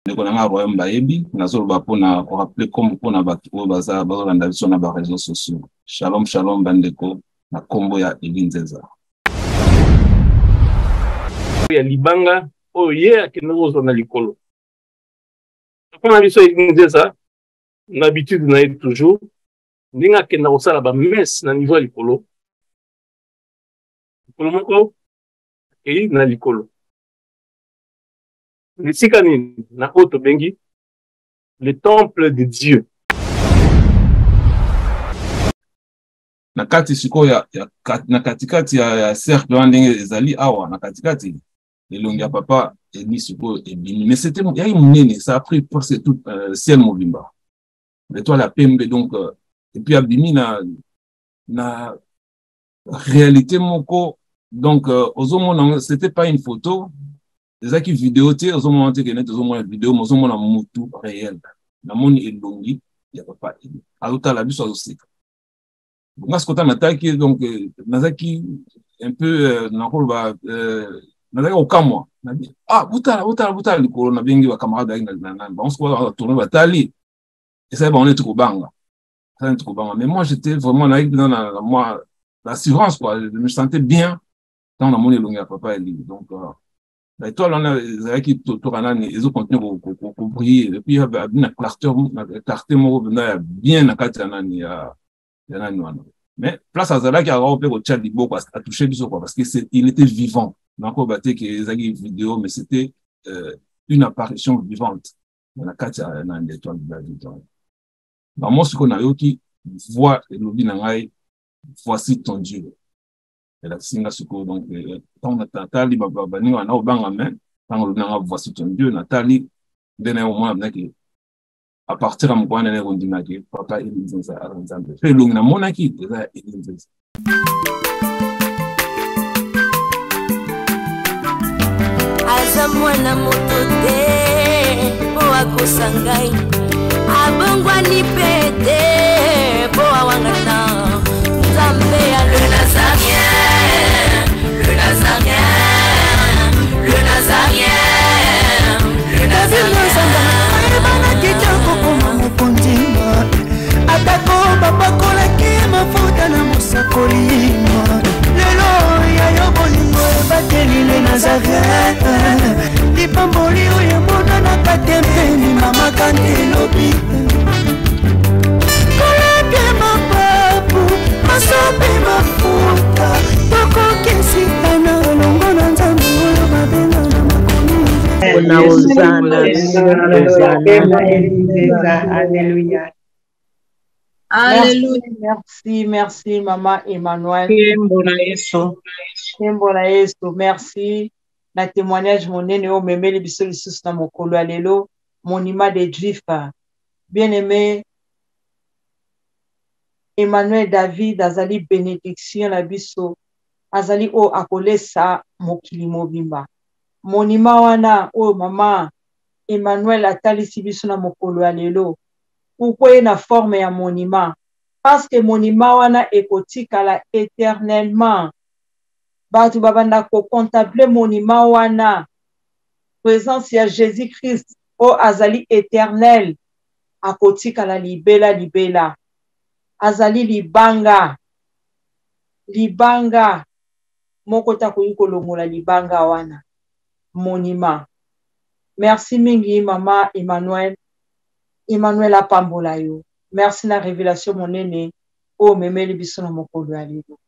ndeko na nga royaume bayebi nazoloba mpona rappeler comme mpona bato oyo bazolanda biso na baréseaux sociaux. Shalom shalom bandeko na kombo ya Eli Nzeza ya libanga oyo ye akende kozwa na likolo. Mpona biso Eli Nzeza na habitude na ye toujours ndenge akenda kosala bamese na niveau ya likolo moko akei na likolo lisika nini na oyo tobengi le temple de Dieu. na kati sikoyo na katikati ya cercle wana ndenge ezali awa na katikati elongi ya papa Eli sikoyo ebimi mais c'était yai monene, ça a pris presque tout ciel mobimba l'étoile ya pembe donc et puis abimi na réalité moko donc ozomona c'était pas une photo ezaki vidéo te ozomona te kenet ozomona vidéo ozomona mutu réel na moni elongi ya papa Eli azotala biso azoseka. Moi, ce côté m'attaque, donc, nazaki un peu, nazaki au camp, ah, butala, le corona, bien, va camarade, on se voit tourner, batali, et ça, on est trop banga. Mais moi, j'étais vraiment dans moi, l'assurance, quoi, je me sentais bien dans mon élongé à papa Eli. Donc, la toile, on a, zaki, tourana, ils ont continué à briller, et puis, il y a bien, clarté, bien, na katanani, mais place à Zala qui a repéré au Tchad Libo a touché du quoi parce qu'il était vivant. Donc on battait que les vidéo mais c'était une apparition vivante. On a quatre dans l'étoile de la vie. Dans moi ce qu'on a eu qui voit le lobby nangai voici ton Dieu. Et la singa suko donc tant Natali baba ni wana obanga men tant le nanga voici ton Dieu Natali dena au moins avec à partir de mon année on dit que papa Eli Nzeza a ensemble fait long na monaki déjà Eli Nzeza azamwana motote po akosangai abongwa ni pete po awangata nzambe ya le nazarien le nazarien le nazarien le nazarien atako babakolaki mafuta na mosakolima lelo yayo bolingo ebateli le Nazareth lipamboli oyo emonanaka te mpeni mama kandi elobi koleke mapapu masope mafuta tokokisika na olongo na nzambe oyo babenga na Alléluia. Merci, Maman Emmanuel. Merci. Na témoignage mon nene o memeli biso lisusu na mokolo ya lelo monima de Juif. Bien-aimé Emmanuel David azali bénédiction na biso azali o akolesa mokili mobimba. Monima wana o mama Emmanuel atalisi biso na mokolo ya lelo. Pourquoi na forme ya monument? Parce que monument wana ekotikala éternellement. Batu babanda ko contempler monument wana. Présence ya Jésus-Christ o azali éternel. Akotikala libela. Azali libanga. Libanga. Moko takoyi kolongola libanga wana. Monument. Merci mingi mama Emmanuel. Emmanuel apambola yo. Merci na révélation monene o memeli biso na mokolo ya lelo.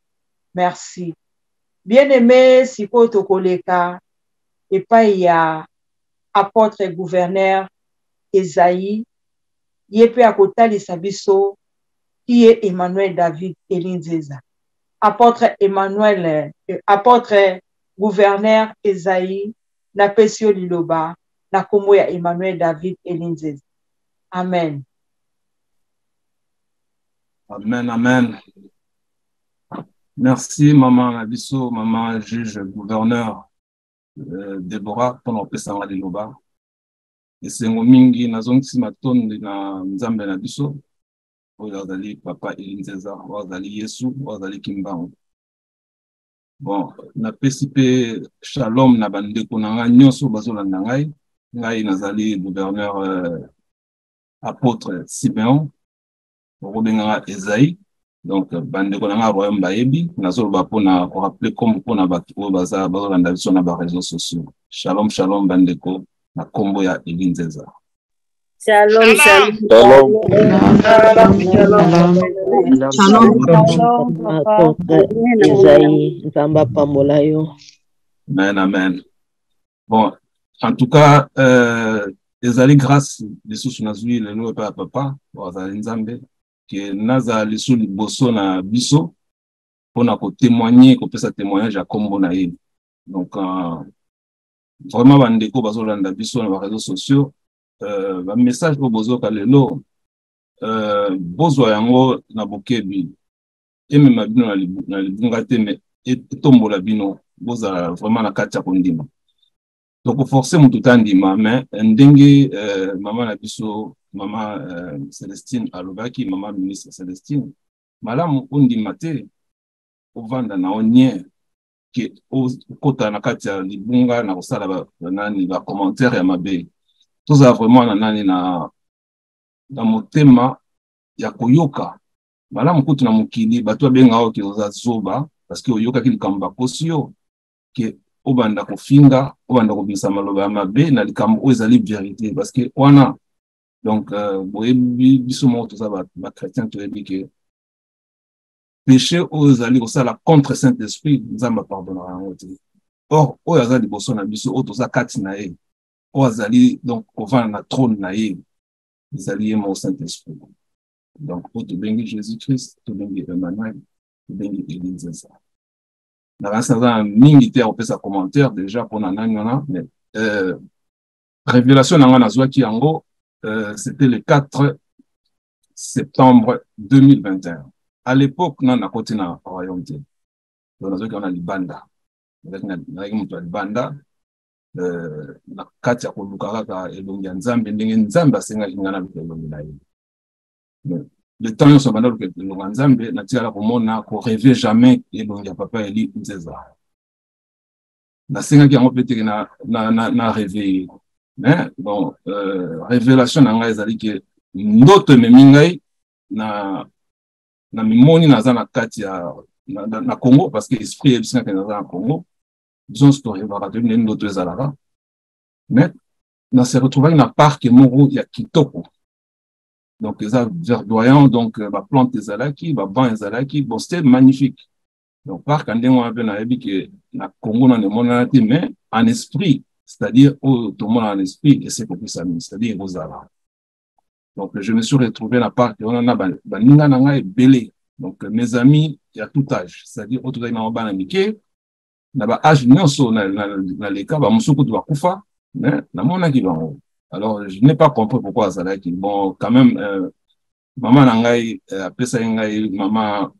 Merci. Bien-aimé siko tokoleka epai ya apôtre gouverneur Esaïe yepe akotalisa biso qui est Emmanuel David Eli Nzeza. Apôtre gouverneur Esaïe na pesio liloba na kombo ya Emmanuel David Eli Nzeza. Amen. Amen. Merci, maman Abisso, maman juge gouverneur Déborah, pour nous présenter les loba. Et c'est un mingi, nazongisi matondi na nzambe na biso. Ozali papa Eli Nzeza, ozali Yesu, ozali Kimbangu. Bon, na pesipe shalom na bandeko na nga nyonso bazolanda ngai. ngai nazali gouverneur apôtre Simeon obenga Esaïe. Donc bandeko na nga royaume bayebi nazoloba mpona korapele kombo mpona bato oyo bazolanda biso na bareseau sociaux. Shalom shalom bandeko na kombo ya Eli Nzeza. Shalom, shalom. Amen, amen. Bon, en tout cas, ezali grâce lisusu nazwi lelo epai ya papa azali nzambe ke naza lisu liboso na biso mpona kotémoigner kopesa témoignage ya kombo na ye. Donc vraiment bandeko bazolanda biso na bareseau sociaux bamessage oyo bozoyoka lelo bozwa yango na bokebi emema bino na libunga te me etombola bino bozala vraiment na kati ya kondima. Donc forcé mutu tandima mais ndenge mama na biso mama Célestine alobaki mama ministre Célestine malamu ondima te ovanda na onye ke okota na kati ya libunga na kosala nani ba commentaire ya mabe. Toza vraiment na nani na motema ya koyoka malamu kutu na mokili bato abenga oyo ke oza zoba parce que oyokaki likambo bakosi yo ke obanda kofinga obanda kobimisa maloba ya mabe na likambo oyo ezali vérité parce que wana donc boyebi biso moko toza bachrétien toyebi ke péché oyo ezali kosala contre Saint-Esprit nzambe apardonnaka yango te. Or oyo aza liboso na biso oyo toza kati na ye oyo azali donc kovanda na trône na ye ezali ye moko Saint-Esprit. Donc oyo tobengi Jésus-Christ tobengi Emmanuel tobengi Eli Nzeza. Na mingi te akopesa commentaire déjà pour nani wana mais révélation nanga nazwaki yango c'était le 4 septembre 2021. À l'époque nana koti na royaume te. Donc nazwaki wana libanda. Nazaki mutu ya libanda na kati ya koluka kaka elongi ya nzambe ndenge nzambe asengaki nga na luka elongi na ye. Le temps nyonso banda luka elongi ya nzambe natikala komona korêve jamais elongi ya papa Eli Nzeza. Nasengaki yango mpe teke na réveillé. Mais bon, révélation na ngai ezali ke ndoto ememi ngai na mimoni naza na kati ya na Congo parce que esprit ebisingaka naza na Congo. Disons story barato nini ndoto ezalaka. Mais na se retrouvaki na parc moko ya kitoko. Donc eza verdoyant, donc ba plante ezalaki, ba banc ezalaki, bon c'était magnifique. Donc parc ndenge wana pe nayebi ke na Congo na nemona te mais en esprit, c'est-à-dire tout le monde en esprit et c'est comme ça, c'est-à-dire Rosala. Donc je me suis retrouvé dans le parc et on a baninga nanga ebele. Donc mes amis il y a tout âge, c'est-à-dire autour na bana mike na ba âge nyonso na leka ba musuku tu bakufa mais na mona ki bango. Alors je n'ai pas compris pourquoi ça qui bon quand même maman nangai apesa ngai maman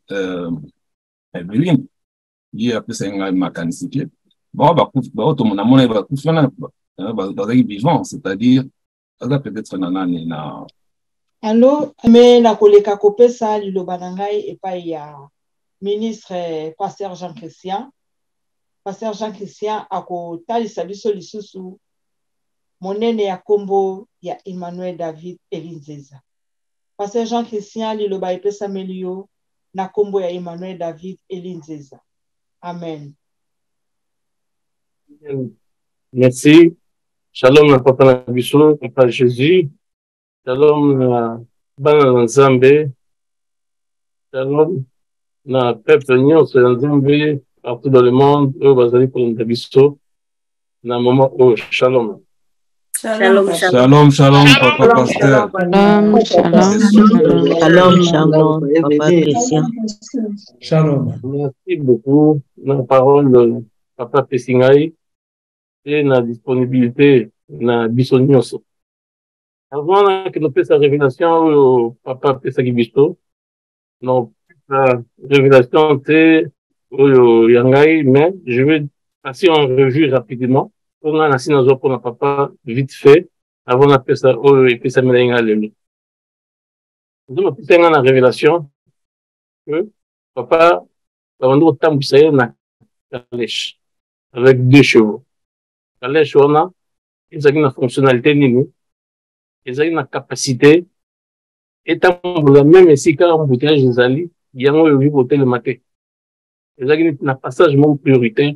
Eveline il apesa ngai makanisike bon bakufa ba to mona mona bakufa na bazaki vivant, c'est-à-dire ça peut-être nanani na Allo mais na koleka kopesa liloba na ngai epai ya ministre pasteur Jean Christian. Pasteur Jean Christian akotalisa biso lisusu monene ya kombo ya Emmanuel David Eli Nzeza. Pasteur Jean Christian liloba epesa melio na kombo ya Emmanuel David Eli Nzeza. Amen. Merci. Shalom na papa na biso, papa Jésus. Shalom na bana na Nzambe. Shalom na peuple nyonso ya Nzambe partout dans le monde. Oyo bazali kolanda biso na moment oyo. Shalom. Shalom, shalom, shalom, papa pasteur. Shalom, papa Christian. Shalom. Merci beaucoup. La parole de papa Pessingai et la disponibilité na biso nyonso. Avant que nous fassions sa révélation au papa Pesaki biso, non, la révélation c'est au Yangai, mais je vais passer en revue rapidement. On a lancé nos pour papa vite fait avant d'appeler ça au et puis ça me l'a enlevé. Nous avons fait la révélation que papa va nous tambousser na calèche avec 2 chevaux. Calèche on a ils ont une fonctionnalité nini, ils ont une capacité, et tant même ici, quand embouteillage des alliés, il y a un côté le matin. Ils ont un passage prioritaire,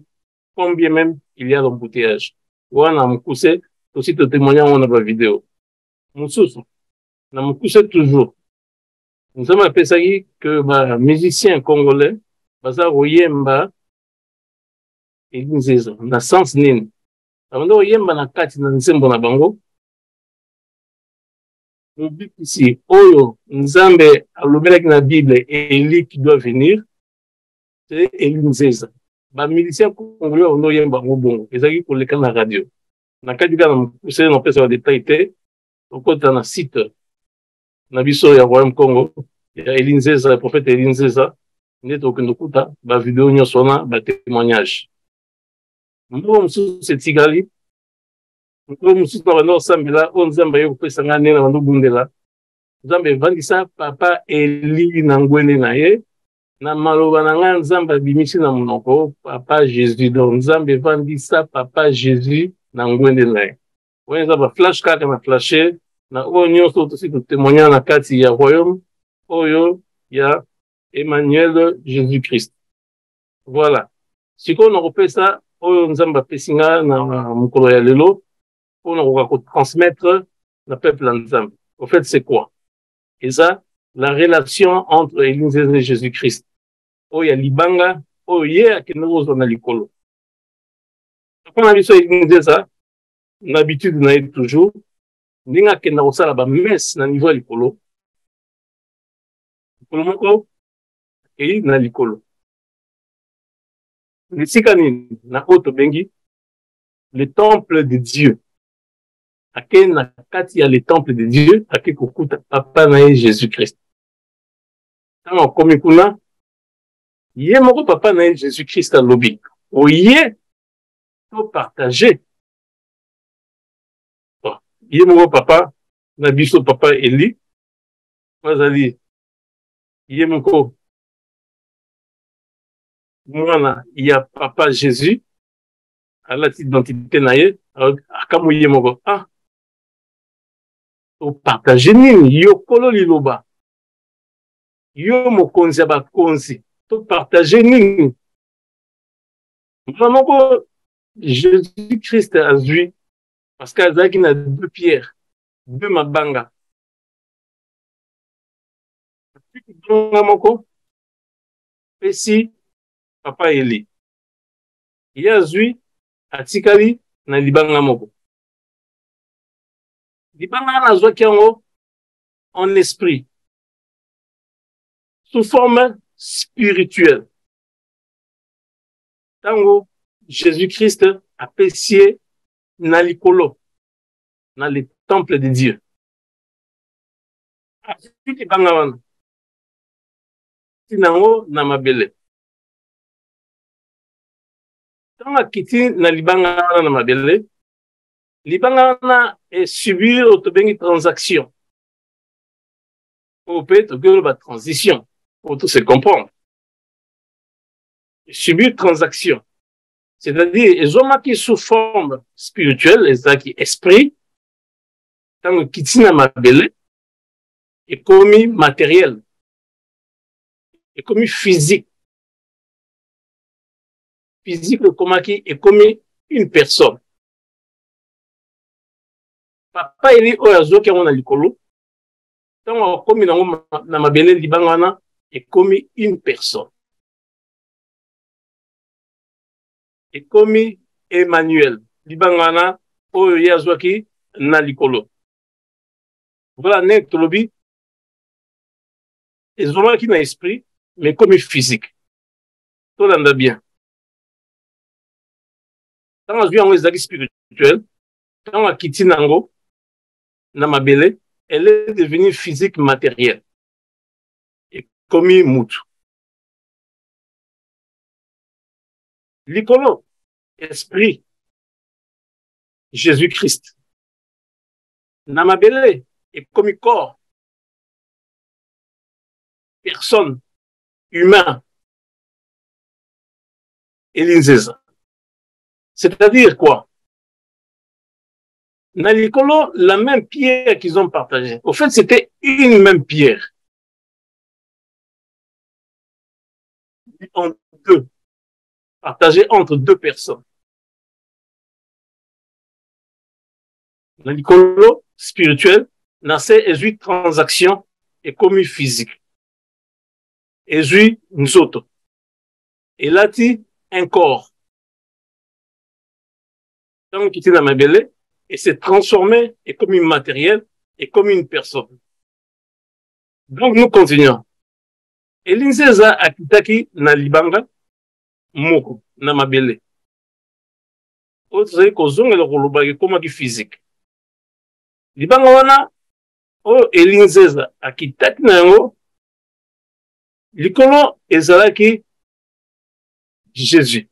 combien même il y a d'embouteillage. On a mon coussé, aussi de témoigner, on a la vidéo. Mon sous, on a mon coussé toujours. Nous avons appelé ça que les musiciens congolais, baza oyemba, et nous disons, na sens nini. Avant oyemba na kati na nsembo na bango, le but ici, oyo, nzambe, alobelaki na Bible, Élie qui doit venir, c'est Élie Nzeza. Les musiciens congolais, on oyemba bongo, ils ont pour les canaux radio. Na kati ka na moussé, on peut savoir détaillé, on peut dans un site, na biso ya Royaume Congo, il y a Élie Nzeza, le prophète Élie Nzeza, net aucun kuta, ba vidéo nyosona, ba témoignage. Mbon c'est Tigali. Mbon na bando sambela, on zamba yo pesa ngane na bando bundela. Nzambe vandisa papa Élie na ngwene na ye, na maloba na nga nzamba bimisi na monoko, papa Jésus. Donc nzambe vandisa papa Jésus na ngwene na ye. Ouais, nzamba flash kaka na flasher, na oyo nyonso aussi de témoigner na kati ya royaume, oyo ya Emmanuel Jésus-Christ. Voilà. Si on a repéré ça, oyo nzamba pesinga na mukolo ya lelo, on a transmettre le peuple nzamba. En fait, c'est quoi? Et ça, la relation entre Église et Jésus-Christ. Oya libanga, oye akenero zona likolo. Quand on a vu ça, Église ça, l'habitude n'a été toujours, ninga kenero sala ba messe na niveau likolo. Likolo moko, et na likolo. Lisikani na oto bengi, le temple de Dieu. Ake na kati ya le temple de Dieu, ake kukuta papa na Jésus-Christ. Tant on komi kuna, yé moko papa na Jésus-Christ a lobby. Oye, to partager. Yé moko papa, na biso papa Eli, wazali, yé moko, mwana, il y a papa Jésus, à la identité na ye, akamu yé moko, to partager nini, yo kolo liloba, yo mokonzi ya bakonzi, to partager nini. Vraiment, Jésus-Christ a vu, parce qu'il a deux pierres, deux mabanga. Et si, papa Eli, il a vu, à Tikali, na libanga moko. Libanga na zwa kiango, en esprit, sous forme spirituelle. Tango, Jésus-Christ a apprécié na likolo, dans le temple de Dieu. Ensuite, libanga wana, tinango na mabele. Tango kiti na libanga wana na mabele, libanga wana est subir autobengi transaction. Ou peut-être que la transition, pour tout se comprendre. Subir transaction. C'est-à-dire, les hommes qui sous forme spirituelle, les hommes qui esprit, tant que kitina mabele, est commis matériel, est commis physique. Physique, le coma qui est commis une personne. Papa, il est au yazo qui a likolo. Tant que commis na mabele libangana, est commis une personne. Et commis Emmanuel, libangana, o yazwaki na likolo. Voilà, net lobi, et zoma qui n'a esprit, mais commis physique. Tout l'anda bien. Quand on a vu un spirituel, quand on a quitté Nango, na mabele, elle est devenue physique matérielle. Et commis moutou. L'icolo, esprit, Jésus-Christ. Namabele est comme corps, personne, humain, et l'inzeza. C'est-à-dire quoi? Nalikolo, la même pierre qu'ils ont partagée. Au fait, c'était une même pierre. En deux. Partagée entre deux personnes. Nalikolo, spirituel, nassé et transaction et commis physique. Et nzoto. Et là, un corps. Donc, qui était dans ma belle, et s'est transformé et comme une matériel et comme une personne. Donc, nous continuons. Et l'inseza akitaki na libanga moko na mabele. Otsai kozonga le kolobaki koma ki physique. Libanga wana o elinzeza akitaki na yango likolo ezalaki Jésus.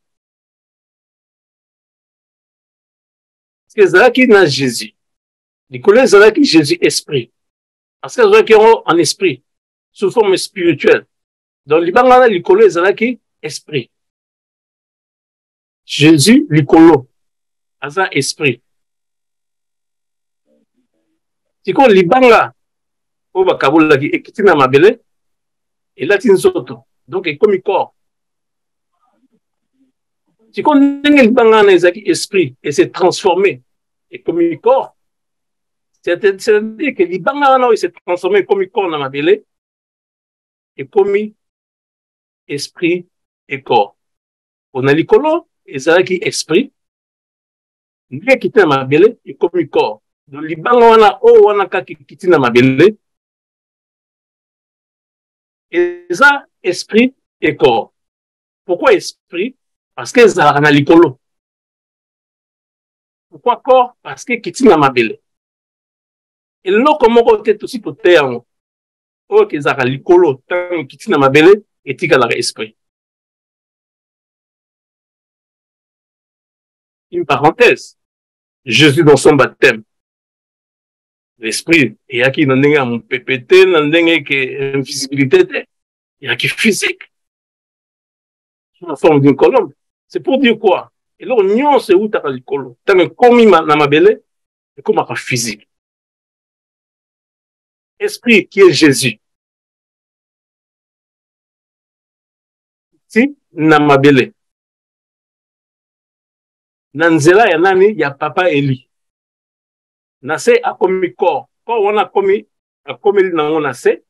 Ezalaki na Jésus. Likolo ezalaki Jésus esprit. Parce que ezalaki en esprit, sous forme spirituelle. Donc, libanga na likolo ezalaki esprit. Jésus likolo aza esprit. Tiko libanga o bakabolaki ekiti na mabele elati nzoto. Donc, ekomi corps. Tiko ndenge libanga na ezalaki esprit et s'est transformé ekomi corps. C'est-à-dire que libanga na s'est transformé ekomi corps na mabele ekomi esprit et corps. On a likolo, ezalaki esprit, ndenge kiti na mabele, ekomi corps. Donc, libanga wana, o wana kaki kiti na mabele, eza esprit et corps. Pourquoi esprit? Parce que ezalaka na likolo. Pourquoi corps? Parce que kiti na mabele. Et loko moko te tosi tote yango, o ezalaka likolo, tango kiti na mabele, etikalaka esprit. Une parenthèse, Jésus dans son baptême, l'esprit, il y a qui n'en est un PPT, n'en est qu'une visibilité, il y a qui physique, sous la forme d'une colombe. C'est pour dire quoi? Et là, on sait où tu as le colombe. Tu as comme il m'a belé, et comme un physique. Esprit qui est Jésus. Si, n'a ma belé. Nanzela ya nani ya papa Eli. Nase a komi corps. Quand on a komi nango nase,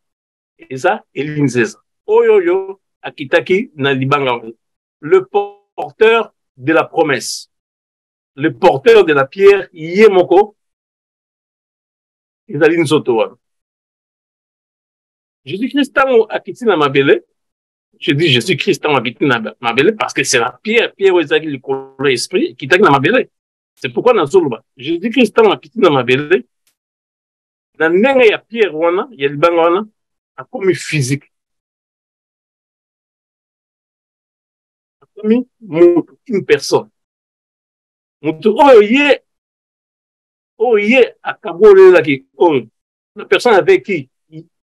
eza Eli nzeza. Oyoyo akitaki na libanga. Le porteur de la promesse. Le porteur de la pierre, yemoko, ezali nzoto wana. Jésus-Christ akiti na mabele. Je dis Jésus-Christ habite na mabele parce que c'est la pierre où ezali likolo esprit qui t'a na mabele. C'est pourquoi na zoloba Jésus-Christ habite na mabele. Na ndenge ya pierre wana, ya libanga wana, akomi physique. Akomi mutu, une personne. Mutu oye akabole laki oyo. La personne avec qui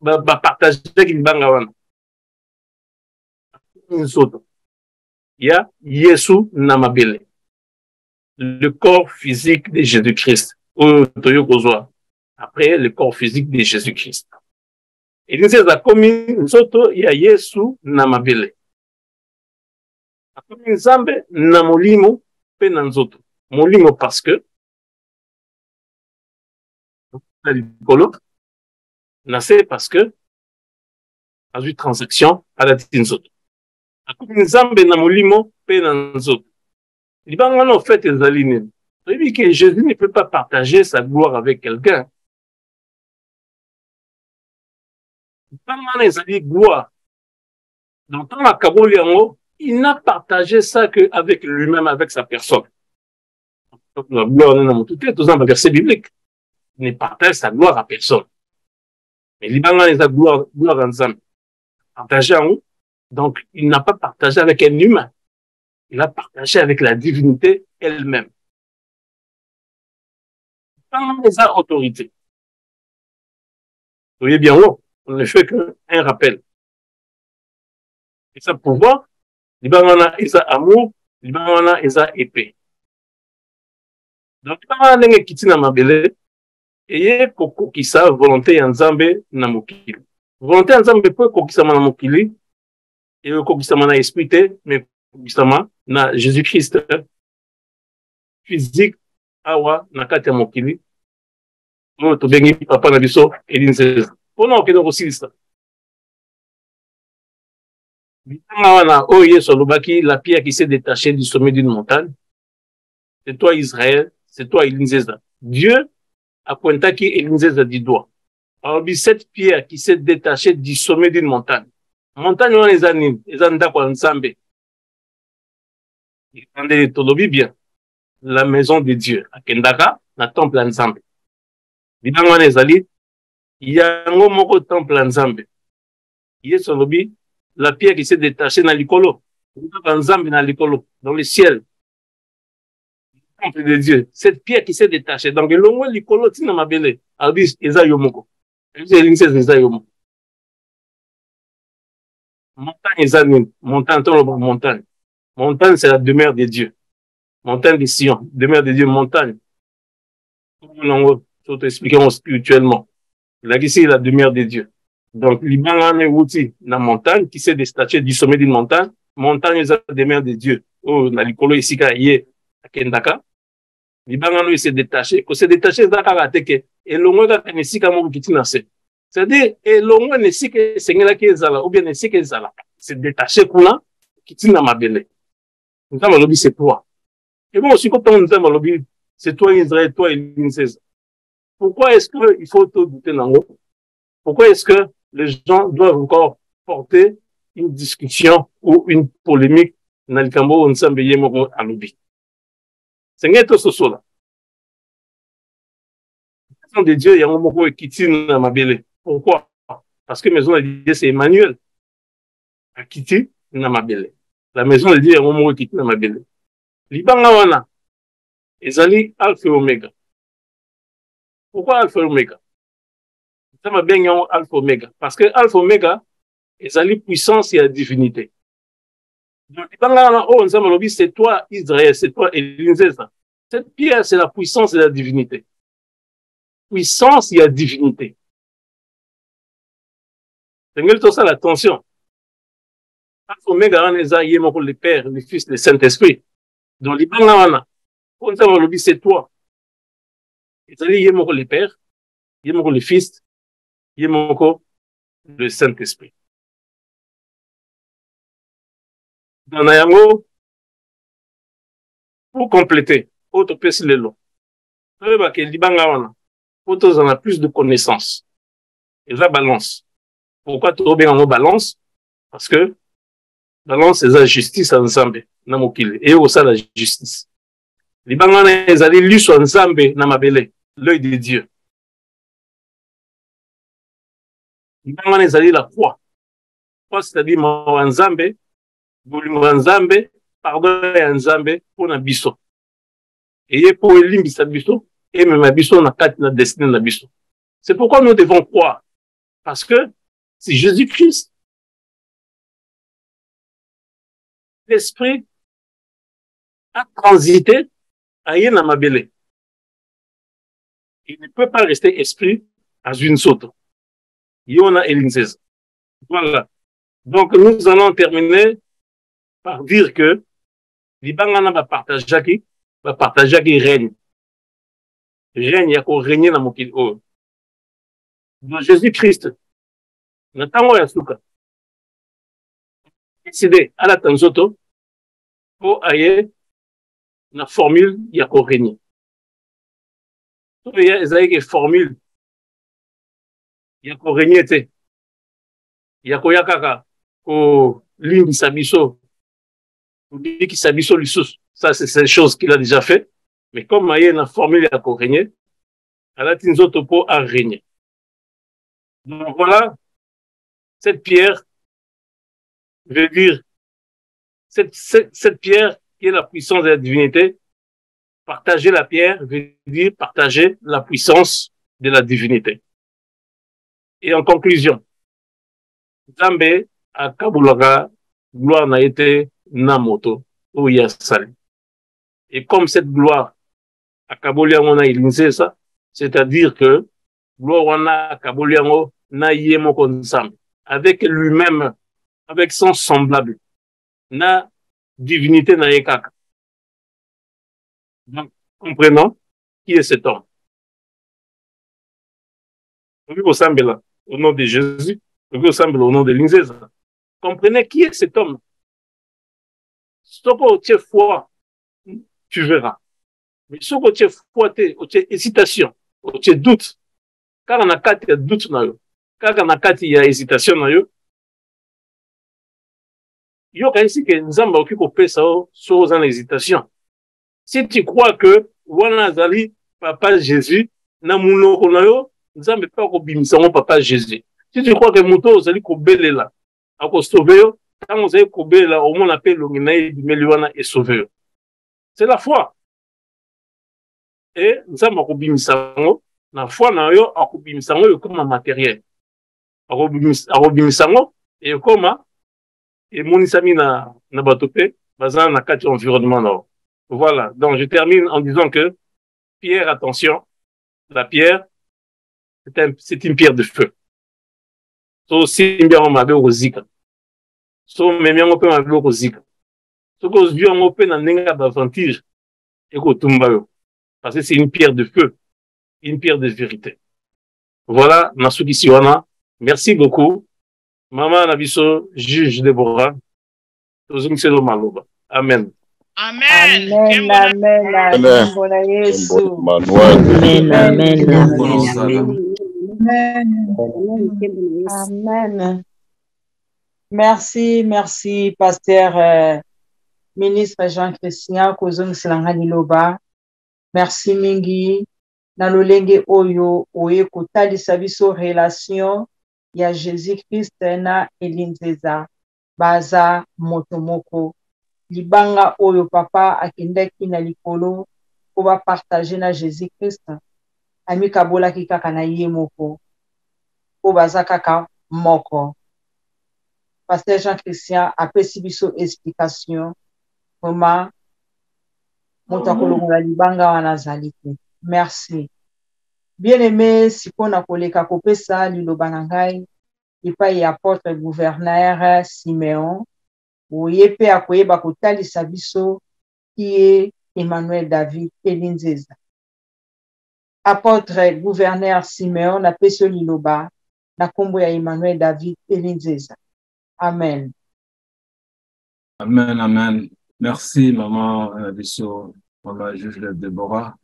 va partager libanga wana. Il y a Yesu Namabele, le corps physique de Jésus-Christ. Après, le corps physique de Jésus-Christ. Et il y a Yesu Namabele. Après, Nzambe Namolimo Penanzoto. Molimo parce que, parce que, a eu transaction à la tinzoto. Nzambe na molimo pe na nzoto. Libanga en fait ezali nini. C'est que Jésus ne peut pas partager sa gloire avec quelqu'un. Libanga ezali gloire. Dans tant la kaboli yango, il n'a partagé ça qu'avec lui-même, avec sa personne. La gloire dans mon tout est un verset biblique. Il ne partage sa gloire à personne. Mais libanga ezali gloire ensemble. Partagé en haut. Donc, il n'a pas partagé avec un humain. Il a partagé avec la divinité elle-même. Dans les autorités. Vous voyez bien, on ne fait qu'un rappel. Et ça, pouvoir, l'Ibangana, il a amour, l'Ibangana, il a épée. Donc, kama ndenge kiti na mabele, eye kokokisa volonté ya Nzambe na mokili. Volonté ya Nzambe po kokisama na mokili, et kokisama na esprit te, mais kokisama na Jésus-Christ physique awa na kati ya mokili. Nous tobengi papa na biso Eline César. Pona okende kosilisa. Bitanga wana oyo Yesu alobaki la pierre qui s'est détachée du sommet d'une montagne. C'est toi Israël, c'est toi Eline César. Dieu a pointaki Eline César du doigt. Alors cette pierre qui s'est détachée du sommet d'une montagne. Montagne wana eza nini? Eza ndako ya Nzambe. Entendez tolobi bien. La maison de Dieu. Akendaka na temple ya Nzambe. Bitanga wana ezali yango moko temple ya Nzambe. Yesu alobi la pierre qui s'est détachée na likolo. Nzambe na likolo, dans le ciel. Le temple de Dieu. Cette pierre qui s'est détachée. Donc, le mot likolo, tina mabele. Albis, eza yomoko. Eza yomoko. Montagne, eza nini. Montagne, montagne. Montagne, c'est la demeure de Dieu. Montagne de Sion. Demeure de Dieu, montagne. Nous expliquons spirituellement. Là, ici, la demeure de Dieu. Donc, l'Iban est outil la montagne qui s'est détaché du sommet d'une montagne. Montagne est la demeure de Dieu. Oh, na likolo ici, yé, à Kendaka. L'Iban s'est détaché. Quand s'est détaché, c'est et l'on a ici, comme qui t'inase. C'est-à-dire, et l'on a ici, que c'est là qui est zala, ou bien ici, qui est zala. C'est détaché, qu'on qui t'ina ma belle. Nous avons lobby, c'est toi. Et moi aussi, quand on nous avons lobby, c'est toi Israël, toi Eline César. Pourquoi est-ce qu'il faut tout douter dans l'eau? Pourquoi est-ce que les gens doivent encore porter une discussion ou une polémique dans le Cambo où nous sommes à l'oubli? C'est un peu ce là. La maison de Dieu, il y a un mot qui tient dans ma belle. Pourquoi? Parce que la maison de Dieu, c'est Emmanuel. Qui tient dans ma belle. La maison de Dieu, il y a un mot qui tient dans ma belle. Libanga wana, ezali Alpha et Omega. Pourquoi Alpha et Omega? Ça m'a bien Alpha Omega. Parce que Alpha Omega, ezali puissance et la divinité. Donc, c'est toi Israël, c'est toi Eline César. Cette pierre, c'est la puissance et la divinité. Puissance et la divinité. C'est tout ça l'attention. Alpha Omega, le Père, le Fils, le Saint-Esprit. Donc, c'est toi. Le Père, le Fils, le Saint-Esprit. Dans Nayango, pour compléter, autre pièce le long. Autres en a plus de connaissances. Et la balance. Pourquoi tu bien en balance? Parce que balance, c'est la justice ensemble. Et aussi la justice. Les bangana, ils allaient lui sur ensemble, namabele, l'œil de Dieu. Les bangana, ils allaient la foi. Foi, c'est-à-dire, ensemble, ensemble, pardon, ensemble, pour na biso. Et pour éliminer sa biso, et même la biso, na quatre, na destinée na biso. C'est pourquoi nous devons croire. Parce que, c'est Jésus-Christ. L'esprit a transité à Yenamabele. Il ne peut pas rester esprit à une soto. Yona Eline César. Voilà. Donc, nous allons terminer par dire que Libangana va partager qui règne. Règne, il y a qu'on règne dans mon kil. Dans Jésus-Christ, Natango Yasuka, décidé à la Tanzoto, pour aller na formule, il y a qu'on règne. Il y a une formule, il y a qu'on règne, il y a qu'on yakaka, ko ligne sabiso, qui sabiso l'issous. Ça, c'est une chose qu'il a déjà fait. Mais comme il y a une formule, il y a qu'on règne, à la Tanzoto pour à régner. Donc voilà, cette pierre veut dire, cette pierre qui est la puissance de la divinité, partager la pierre veut dire partager la puissance de la divinité. Et en conclusion, Nzambe à Kabulaga, gloire n'a été Namoto, ou Yassali. Et comme cette gloire akaboliango na ilinze ça, c'est-à-dire que gloire wana akaboliango na yemoko nzambe, avec lui-même, avec son semblable, na divinité na yekaka. Donc, comprenons qui est cet homme. Au nom de Jésus, au nom de l'Inzeza. Comprenez qui est cet homme. Si tu as foi, tu verras. Mais si tu as foi, tu as hésitation, tu as doute. Car on a quatre doute, car on a quatre hésitation, il y a ici que nous avons occupé ça sur une hésitation. Si tu crois que Wanazali, Papa Jésus, na munoko na yo, nous avons pas obimisa Papa Jésus. Si tu crois que Mouto Ozali Kobele là, à sauver, quand vous avez Kobele là, au moins on appelle l'Onginaï du Meluana et sauver. C'est la foi. Et nous avons obimisa la foi na yo, à obimisa comme un matériel. À obimisa et comme et mon isami na batope, bazan na quatre environnement là. Voilà. Donc je termine en disant que pierre, attention, la pierre, c'est une pierre de feu. So si bien on m'avait au zika. So même on peut m'avait au zika. So que vieux on peut n'en nenga d'avantage et qu'au tumbayo. Parce que c'est une pierre de feu, une pierre de vérité. Voilà, Nasuki Siwana. Merci beaucoup. Maman Nabiso, juge Déborah. Amen. Amen. Amen. Amen. Amen. Merci, merci, pasteur ministre Jean-Christian Kozong Silangani Loba. Merci mingi. Nalolenge oyo oye kotali sabiso relation ya Jésus-Christ na Elinzeza baza motomoko. Libanga oyo papa akendeki na likolo ko ba partager na Jésus-Christ ami kabola ki kaka na ye moko ko baza kaka moko. Pasteur Jean-Christian apesi biso explication comment motakolongola libanga wana zalite. Merci. Bien-aimé, sipona koleka kopesa liloba na ngai epai ya apôtre gouverneur Siméon oye pe akoyeba kotalisa biso qui est Emmanuel David Elinzeza. Apôtre gouverneur Siméon na peso liloba na kombo ya Emmanuel David Elinzeza. Amen. Amen, amen. Merci, maman Bisso, maman juge Déborah,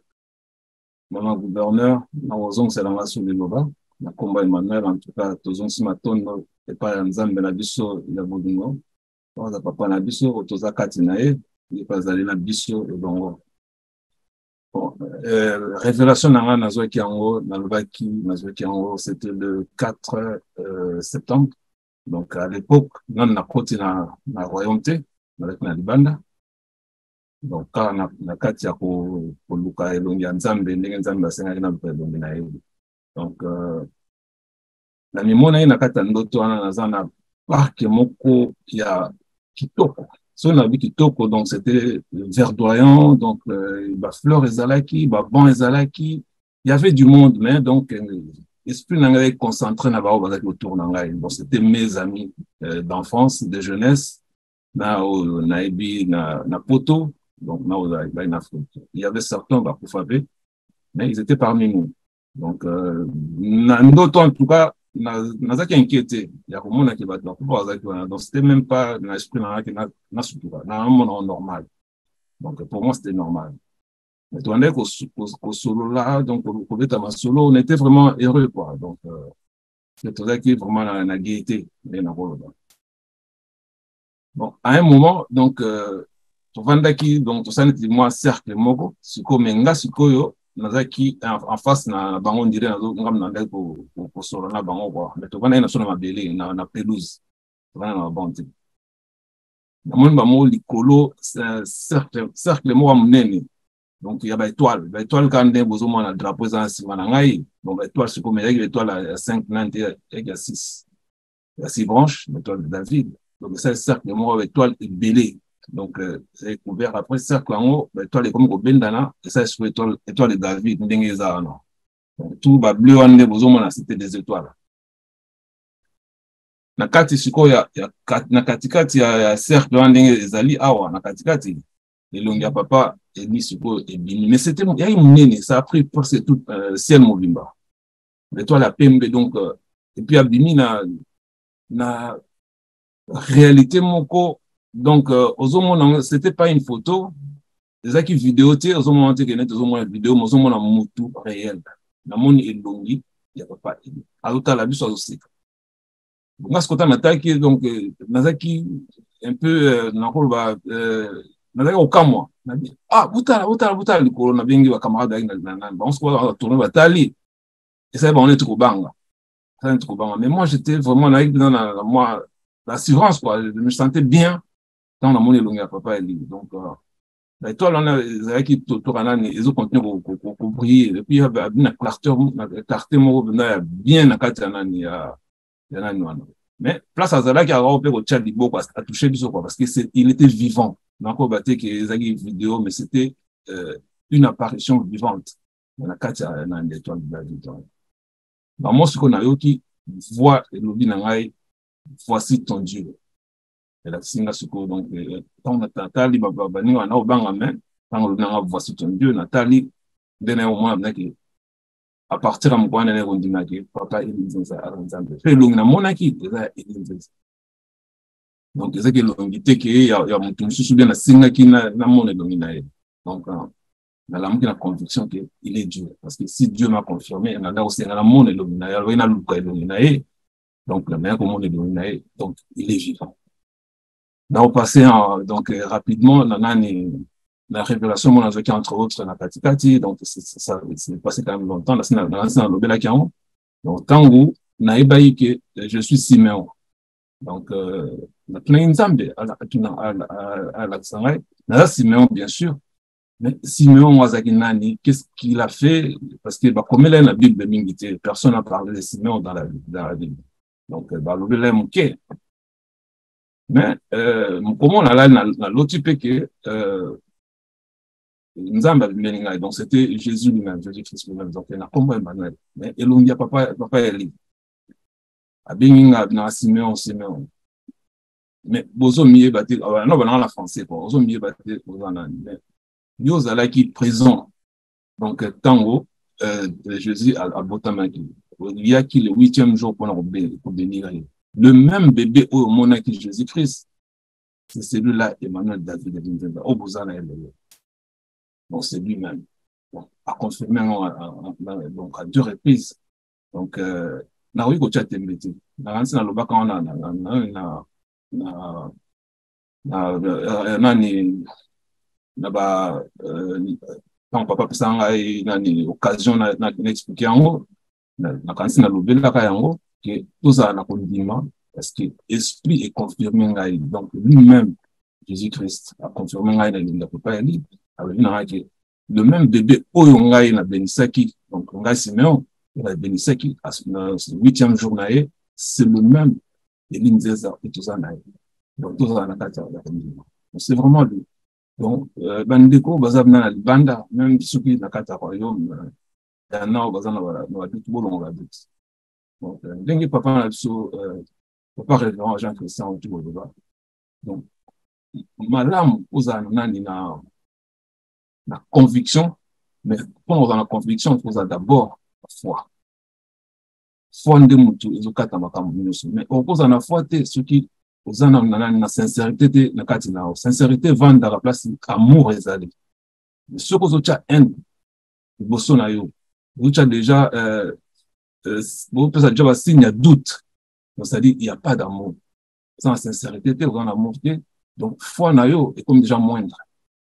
maman gouverneur, maman Ozong Selanga Souliloba, na kombo Emmanuel, en tout cas, Tozong Simaton, et pas Nzambe na Bisso, il y a Boudingo. Oza papa na biso otoza kati na ye epazali na biso ebongo. Révélation nanga nazwaki yango nazwaki yango c'était le 4 septembre. Donc à l'époque nan na koti na royauté avec na libanda. Donc na kati ya ko luka elongi ya Nzambe ndenge Nzambe asengaki na luka elongi na ye. Donc na mimona ye na kati ya ndoto wana naza na parc moko ya kitoko. So on a vu kitoko, donc c'était verdoyant, donc bah fleurs ezalaki, bah bon ezalaki. Il y avait du monde, mais donc esprit n'avait concentré na bao bazaki autour nangai. Bon, c'était mes amis d'enfance, de jeunesse, na ebi na poto, donc na il y avait certains bah Koufabé, mais ils étaient parmi nous. Donc na ndoto en tout cas nazaki inquiété ya komona ke bato bakubwa bazaki wana, donc c'était même pas na esprit na sutura na un monde normal. Donc pour moi c'était normal. Mais tu andais qu'au solo là, donc au bêta ma solo, on était vraiment heureux quoi. Donc c'était vraiment la gaieté et la rôle. Bon à un moment donc tovandaki donc tout ça n'était moi cercle moko siko menga sikoyo nazaki en face na bango ndire na ngam na ndai ko solo na bango quoi, mais to bana na solo mabele na pelouse to bana na bonte na mon ba mo likolo cercle mo munene. Donc il y a ba étoile quand ndé bozo mo na drapeau za sima na ngai. Donc ba étoile c'est comme il y a étoile à 5 nanti et à 6 il y a 6 branches l'étoile de David. Donc ça cercle mo ba étoile est belé Donc, j'ai découvert après cercle en haut, étoile comme au Bendana, et ça, c'est étoile de David, Ndengeza, non. Donc, tout, bleu, c'était des étoiles. Na kati siko na katikati ya cercle ndenge ezali awa na katikati elongi ya papa eni siko ebimi mais c'était ya munene ça a pris presque tout ciel mobimba l'étoile ya pembe donc et puis abimi na réalité moko donc ozomona c'était pas une photo ezaki vidéo te ozomona te kenet ozomona vidéo ozomona mutu réel na moni elongi ya papa eni alotala biso azoseka. Moi, ce que tu as attaqué, donc, Nazaki, un peu, Nazaki au Kamwa. Ah, Boutala, le corona, bien, il va camarade avec on se voit tourner, va t'aller. Et ça, on est trop banga. Mais moi, j'étais vraiment dans moi, l'assurance, quoi. Je me sentais bien dans la monnaie longue à papa et lui. Donc, l'étoile, on a, Nazaki, Tourana, ils ont continué à briller. Et puis, il y a une clarté, bien, à Katanani, mais place à Zala qui a repéré au Tchad a touché du quoi parce que il était vivant. Donc on battait que les vidéo mais c'était une apparition vivante. On a quatre dans l'étoile de la vie. Dans moi ce qu'on a eu qui voit le lobby nangai voici ton Dieu. Et la singa suko donc tant Natali babani on a au banga men tant le nanga voici ton Dieu Natali dene au moins à partir de mon année on dit que papa il dit ça à l'ensemble fait long na monaki ça il dit donc c'est que l'ongité que il y a mon tout sous bien la singa qui na mon dominaé donc na la mukina conviction que il est Dieu parce que si Dieu m'a confirmé na là aussi na mon dominaé alors il a le cas dominaé donc le meilleur comment dominaé donc il est vivant. Là on passait donc rapidement la révélation mon avec entre autres na katikati donc ça c'est passé quand même longtemps dans lobela kiango donc tango na ebayi que je suis Siméon donc na tuna nzambe à la sangai na Siméon bien sûr mais Siméon wazaki nani qu'est-ce qu'il a fait parce que comme elle est dans la Bible mingité personne n'a parlé de Siméon dans la Bible donc lobela muke mais comment on a là na l'autre que donc c'était Jésus lui-même, Jésus-Christ lui-même, donc il a compris Emmanuel. Mais il a papa Eli. Abinga na Siméon. Mais bozo mié batté, non dans la français quoi. Bozo mié batté ozana. Mais yozala qui présent. Donc tango Jésus à Botamaki. Il y a qui le 8e jour pour bénir. Le même bébé au monaki Jésus-Christ. C'est celui-là Emmanuel David de au bozana elle. Donc, c'est lui-même. Bon, à confirmer donc, à 2 reprises. Donc, na oui, coach a été métier. Na le bac, on a quand papa pesanga une occasion na expliquer en haut na kansi na lobela ka yango que tout ça na kondima parce que esprit est confirmé ngai donc lui-même Jésus-Christ a confirmé ngai na linda papa ali le même bébé Oyongai na Benisaki, donc Ongai Siméon, na Benisaki, à ce 8e jour, c'est le même Eline Zéza et tout ça. Donc, tout ça, c'est vraiment lui. Donc, Bandeko, Bazab na Banda, même ceux qui na Kata Royaume, Dana, Bazan, on va tout le monde, on va tout. Donc, Dengue Papa, Papa révérend Jean-Christian, tout le monde. Donc, Madame, Ozanani na la conviction, mais quand on a la conviction, il faut d'abord la foi. Foi de mutu, ils ont quatre mais on pose la foi, ce qui, aux en la sincérité, la sincérité vend dans la place amour et zali. Mais ce que vous avez haine, vous avez déjà, vous avez déjà signe de doute. Donc, c'est-à-dire, il n'y a pas d'amour. Sans sincérité, vous avez amour. Donc, foi nayo est comme déjà moindre.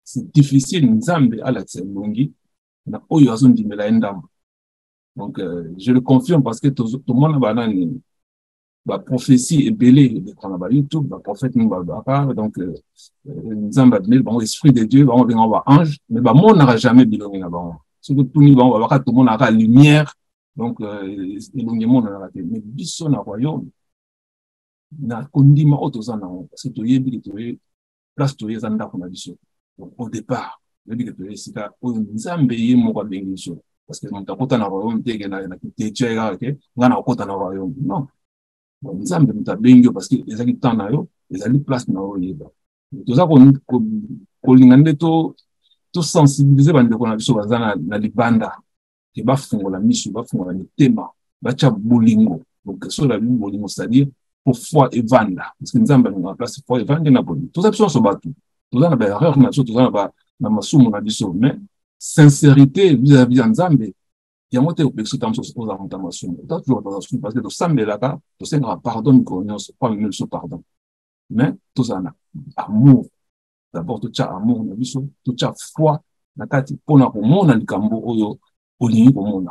C'est difficile, Nzambe à la Tselongi, na oyo azundi mela endam. Donc, je le confirme parce que tout le monde a la prophétie est belée, de YouTube, la prophète Mbabaka, donc, Nzambe a donné le esprit de Dieu, on va ange, mais le monde n'aura jamais bilongé là-bas. Surtout tout le monde aura la lumière, donc, le monde n'aura pas. Mais biso na royaume, na kondima otozana, parce que tu y es place to yeza ndako na biso. Donc au départ, je dis que tu es ici là, on nzambe ye moko bengiso parce que mon takota na royaume tege na teche ga ke ngana okota na royaume. Non. Bon nzambe mutabengio parce que ezali temps na yo, ezali place na yo yeba. Tout ça ko lingande to sensibiliser bande ko na biso bazana na libanda. Ke ba fungola misu, ba fungola mitema, ba cha bolingo. Donc so la bolingo c'est-à-dire pour foi et vanda parce que nzambe na place foi et vanda na bolingo. Tout ça biso so batu. Tout ça na ba erreur na so tout ça na masumu na biso mais sincérité vis-à-vis de nzambe. Il y a un moteur qui est toujours parce que le sang est là, le Seigneur pardonne, pas même le pardon. Mais tout ça, amour. D'abord, tout ça, amour, tout ça, foi, la tête, pour la monde, le cambo, au lieu pour mon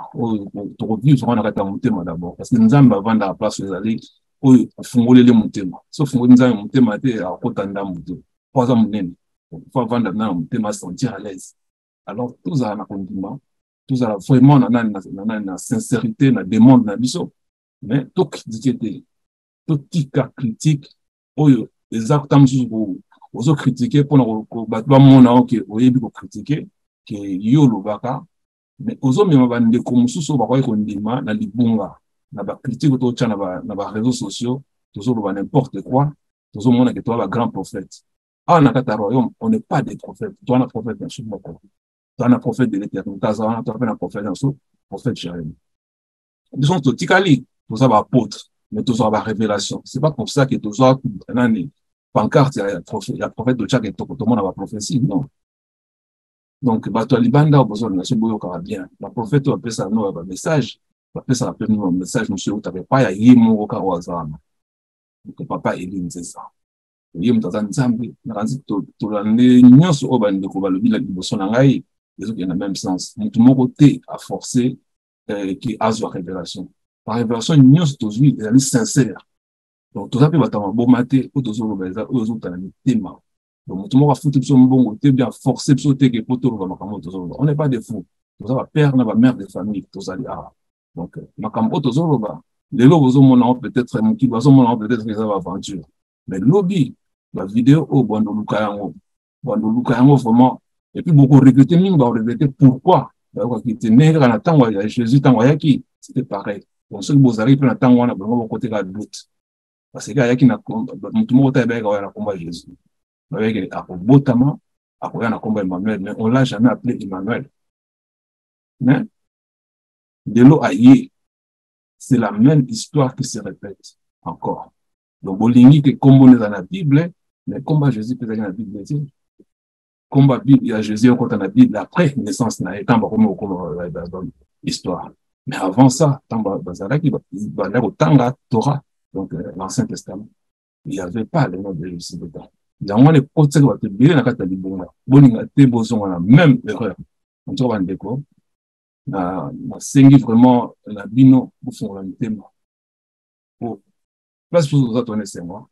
tu reviens sur un ratat montema d'abord. Parce que nous avons avant la place où ils allaient, où ils font les montema. Sauf que nous avons montema à côté d'un montema. Pas un montema. Il faut avant d'un montema sentir à l'aise. Alors, tout ça, on a continué. Tout ça, vraiment, on a une sincérité, on a des mondes, on a biso. Mais tout critiquer, tout cas critique, les actes aux critiquer pour battre mon nom qui est critiqué, qui est yolo baka. Mais aux hommes, il y a des commissions qui ont na libunga, na ba critique autour de na ba réseaux sociaux, toujours n'importe quoi, toujours monde qui toi la grand prophète. Ah, on a qu'à royaume, on n'est pas des prophètes. Toi, on a prophète dans ce monde. Tu as un prophète de l'éternité, tu as un prophète dans ce prophète Jérémie. Ils sont tous ticali, tous les apôtres, mais tous les révélations. C'est pas pour ça que tous les pancarte, il y a prophète de chaque et tout le monde a la prophétie, non. Donc, tu as libanda au besoin de la chebouille au bien. La prophète, tu appelles ça un message, tu appelles ça un message, monsieur, tu n'avais pas y aller au carreau hasard. Donc, papa, il dit ça. Il y a un Nzambe, tu l'as nié sur Oban de Kobalobi, la Biboson Nangaï. Les autres, il y a le même sens. Tout mon côté a forcé qui a la révélation. Par révélation, il y a aujourd'hui, il est sincère. Donc, tout ça, il va t'avoir beau maté, ou tout ça, aux autres, il y a un thème. Donc, tout le monde va foutre son bon côté, bien forcer, on n'est pas des fous. Tout ça va perdre, on va mère de famille, tout ça, donc, ma cambo, tout ça, les lots, mon peut-être, mon qui va peut-être, les aventures. Mais lobby, la vidéo, au bon Lukayango, vraiment. Et puis, beaucoup regretter, nous, on va regretter pourquoi. Parce qu'il était nègre, en attendant, il y a Jésus, c'était pareil. Donc, ceux qui vous arrivent, en attendant, on a besoin de côté de la doute. Parce que, il y a qui n'a pas, tout le monde a combat Jésus. Avec un botama, après, on a combat Emmanuel, mais on l'a jamais appelé Emmanuel. Mais, de l'eau aïe, c'est la même histoire qui se répète encore. Donc, Bolingi, que combat dans la Bible, mais combat Jésus, que dans la Bible, combat Bible, il y a Jésus quand on a Bible après naissance na étant comme histoire. Mais avant ça, tant bazalaki va aller au Tanga Torah, donc l'Ancien Testament. Il n'y avait pas le nom de Jésus dedans. Dans moi les potes va te bien na kata libonga. Boninga te boson la même erreur. On trouve un déco. Na sengi vraiment la bino pour son thème. Pour place pour vous attendre c'est moi.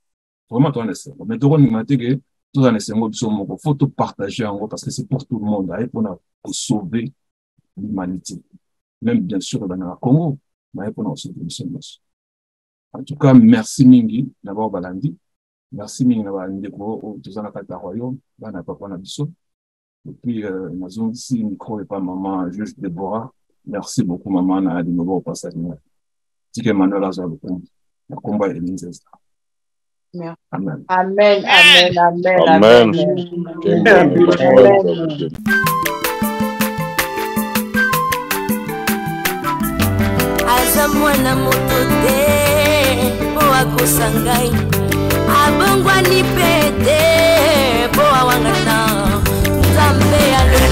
Vraiment toi c'est moi. Mais tu vois que tout ça, c'est il faut tout partager en gros parce que c'est pour tout le monde. Pour sauver l'humanité. Même bien sûr dans le Congo, mais pour nous sauver le. En tout cas, merci Mingi d'abord Balandi. Merci Mingi d'avoir indéco tout ça dans le royaume. Là, n'a pas qu'on a biso. Et puis, ma zone ici, micro et pas maman, juge Déborah. Merci beaucoup, maman, à de nouveau au passage. Tique Emmanuel Azar, le combat est l'Inzesta. Amen. Amen. Amen. Amen. Amen. Aza mwana moto te po akosangai abongwani pete po awangata Nzambe ale